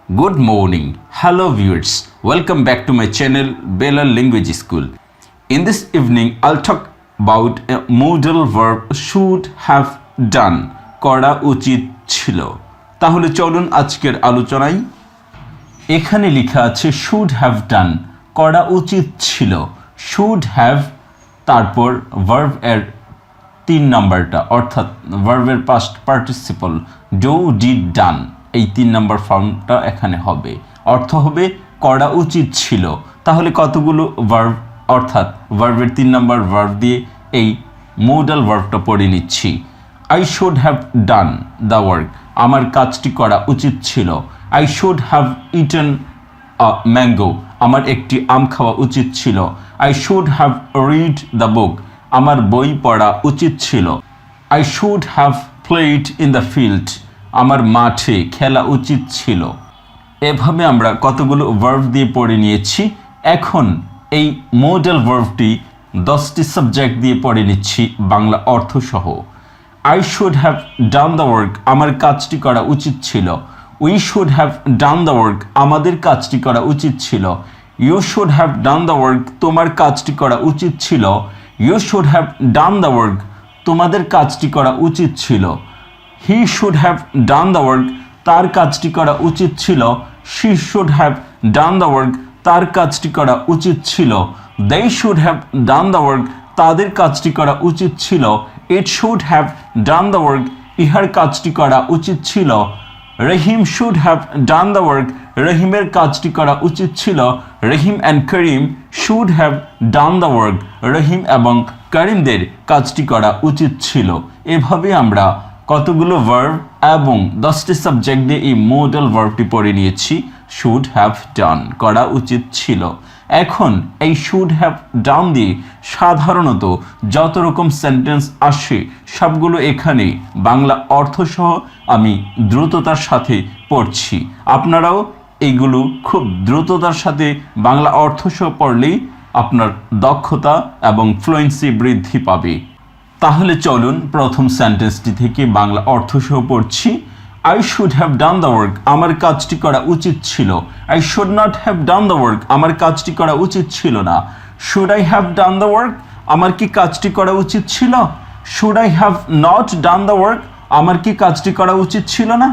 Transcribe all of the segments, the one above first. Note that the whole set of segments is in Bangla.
Good morning. Hello viewers. Welcome back to my channel Balal Language School. In this evening I'll talk about a modal verb should have done. করা উচিত ছিল। তাহলে চলুন আজকের আলোচনায়। এখানে লেখা আছে should have done, করা উচিত ছিল। should have তারপর verb এর 3 নাম্বারটা অর্থাৎ ভার্বের past participle do did done, এই 3 নাম্বার ফর্মটা এখানে হবে। অর্থ হবে করা উচিত ছিল। তাহলে কতগুলো ভার্ব অর্থাৎ ভার্বের 3 নাম্বার ভার্ব দিয়ে এই মোডাল ভার্বটা পড়ে নিচ্ছি। I should have done the work, আমার কাজটি করা উচিত ছিল। I should have eaten a mango, আমার একটি আম খাওয়া উচিত ছিল। I should have read the book, আমার বই পড়া উচিত ছিল। I should have played in the field, আমার মাঠে খেলা উচিত ছিল। এভাবে আমরা কতগুলো ভার্ব দিয়ে পড়ে নিয়েছি। এখন এই মোডাল ভার্বটি 10টি সাবজেক্ট দিয়ে পড়ে নিচ্ছি বাংলা অর্থসহ। I should have done the work, আমার কাজটি করা উচিত ছিল। We should have done the work, আমাদের কাজটি করা উচিত ছিল। You should have done the work, তোমার কাজটি করা উচিত ছিল। You should have done the work, তোমাদের কাজটি করা উচিত ছিল। He should have done the work, তার কাজটি করা উচিত ছিল। She should have done the work, তার কাজটি করা উচিত ছিল। They should have done the work, তাদের কাজটি করা উচিত ছিল। It should have done the work, ইহার কাজটি করা উচিত ছিল। Rahim should have done the work, রহিমের কাজটি করা উচিত ছিল। Rahim and Karim should have done the work, Rahim এবং করিমদের কাজটি করা উচিত ছিল। এভাবে আমরা কতগুলো ভার্ব এবং 10টি সাবজেক্ট দিয়ে এই মোডাল ভার্বটি পড়ে নিয়েছি। শুড হ্যাভ ডান, করা উচিত ছিল। এখন এই শুড হ্যাভ ডান দিয়ে সাধারণত যত রকম সেন্টেন্স আসে সবগুলো এখানে বাংলা অর্থসহ আমি দ্রুততার সাথে পড়ছি। আপনারাও এইগুলো খুব দ্রুততার সাথে বাংলা অর্থসহ পড়লেই আপনার দক্ষতা এবং ফ্লুয়েন্সি বৃদ্ধি পাবে। তাহলে চলুন প্রথম সেন্টেন্সটি থেকে বাংলা অর্থসহ পড়ছি। I should have done the work, আমার কাজটি করা উচিত ছিল। I should not have done the work, আমার কাজটি করা উচিত ছিল না। Should I have done the work, আমার কি কাজটি করা উচিত ছিল? Should I have not done the work, আমার কি কাজটি করা উচিত ছিল না?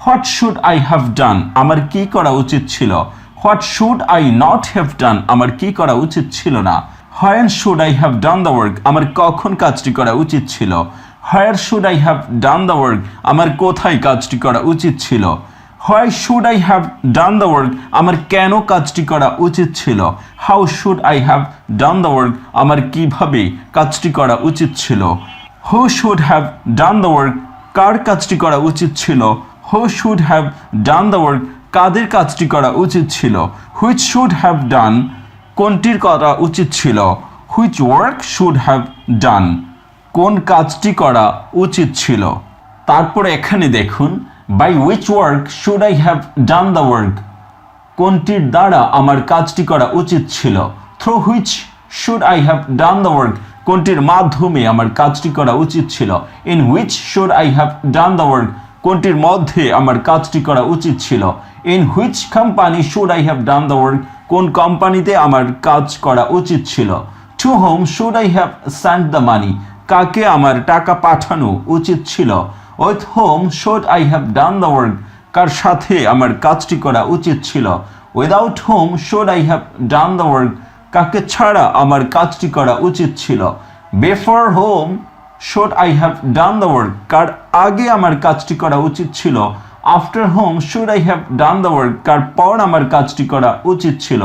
হোয়াট শুড আই হ্যাভ ডান, আমার কি করা উচিত ছিল? What should I not have done, আমার কি করা উচিত ছিল না? When should I have done the work, আমার কখন কাজটি করা উচিত ছিল? Where should I have done the work, আমার কোথায় কাজটি করা উচিত ছিল? Why should I have done the work, আমার কেন কাজটি করা উচিত ছিল? How should I have done the work, আমার কিভাবে কাজটি করা উচিত ছিল? Who should have done the work, কার কাজটি করা উচিত ছিল? Who should have done the work, কাদের কাজটি করা উচিত ছিল? হুইচ শুড হ্যাভ ডান, কোনটির করা উচিত ছিল? Which work should have done, কোন কাজটি করা উচিত ছিল? তারপরে এখানে দেখুন by which work should I have done the work, কোনটির দ্বারা আমার কাজটি করা উচিত ছিল। Through which should I have done the work, কোনটির মাধ্যমে আমার কাজটি করা উচিত ছিল। In which should I have done the work, কোনটির মধ্যে আমার কাজটি করা উচিত ছিল। In which company should I have done the work, কোন কোম্পানিতে আমার কাজ করা উচিত ছিল। To whom should I have sent the money, কাকে আমার টাকা পাঠানো উচিত ছিল। With whom should I have done the work, কার সাথে আমার কাজটি করা উচিত ছিল। Without whom should I have done the work, কাকে ছাড়া আমার কাজটি করা উচিত ছিল। Before whom should I have done the work, কার আগে আমার কাজটি করা উচিত ছিল। After home should I have done the work, কার পর আমার কাজটি করা উচিত ছিল।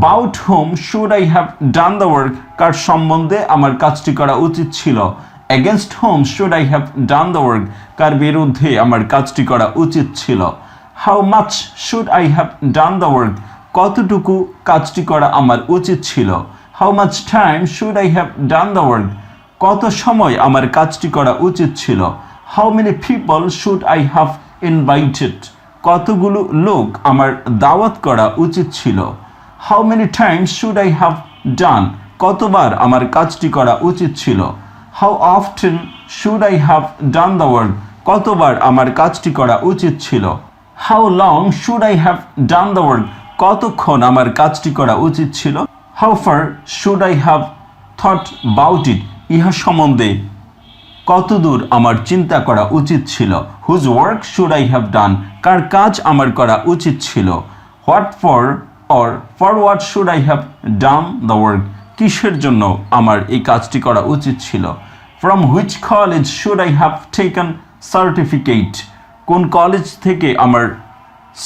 About whom should I have done the work, কার সম্বন্ধে আমার কাজটি করা উচিত ছিল। Against whom should I have done the work, কার বিরুদ্ধে আমার কাজটি করা উচিত ছিল। How much should I have done the work, কতটুকু কাজটি করা আমার উচিত ছিল। How much time should I have done the work, কত সময় আমার কাজটি করা উচিত ছিল। How many people should I have invited, কতগুলো লোক আমার দাওয়াত করা উচিত ছিল। How many times should I have done, কতবার আমার কাজটি করা উচিত ছিল। How often should I have done the work, কতবার আমার কাজটি করা উচিত ছিল। How long should I have done the work? কতক্ষণ আমার কাজটি করা উচিত ছিল? How far should I have thought about it? ইহা সম্বন্ধে কতদূর আমার চিন্তা করা উচিত ছিল? Whose work should I have done? কার কাজ আমার করা উচিত ছিল? What for or for what should I have done the work? কিসের জন্য আমার এই কাজটি করা উচিত ছিল? From which college should I have taken certificate? কোন কলেজ থেকে আমার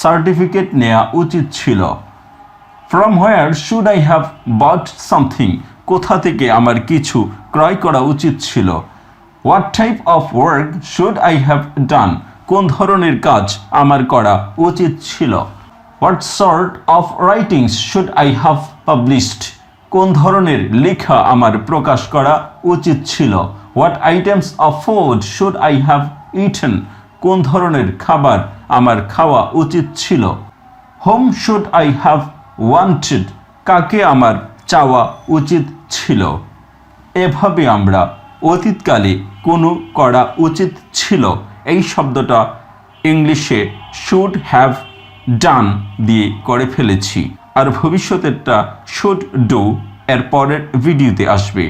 সার্টিফিকেট নেওয়া উচিত ছিল? From where should I have bought something? কোথা থেকে আমার কিছু ক্রয় করা উচিত ছিল? What type of work should I have done? কোন ধরনের কাজ আমার করা উচিত ছিল? What sort of writings should I have published? কোন ধরনের লেখা আমার প্রকাশ করা উচিত ছিল? What items of food should I have eaten? কোন ধরনের খাবার আমার খাওয়া উচিত ছিল? Whom should I have wanted? কাকে আমার চাওয়া উচিত ছিল? এভাবে আমরা অতীতকালে কোনো করা উচিত ছিল এই শব্দটা ইংলিশে শুড হ্যাভ ডান দিয়ে করে ফেলেছি, আর ভবিষ্যতেরটা শুড ডু এর পরের ভিডিওতে আসবে।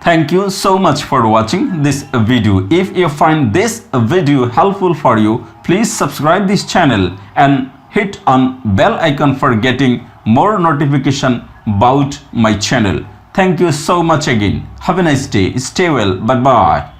Thank you so much for watching this video. If you find this video helpful for you, please subscribe this channel and hit on bell icon for getting more notification about my channel. Thank you so much again. Have a nice day. Stay well. Bye bye.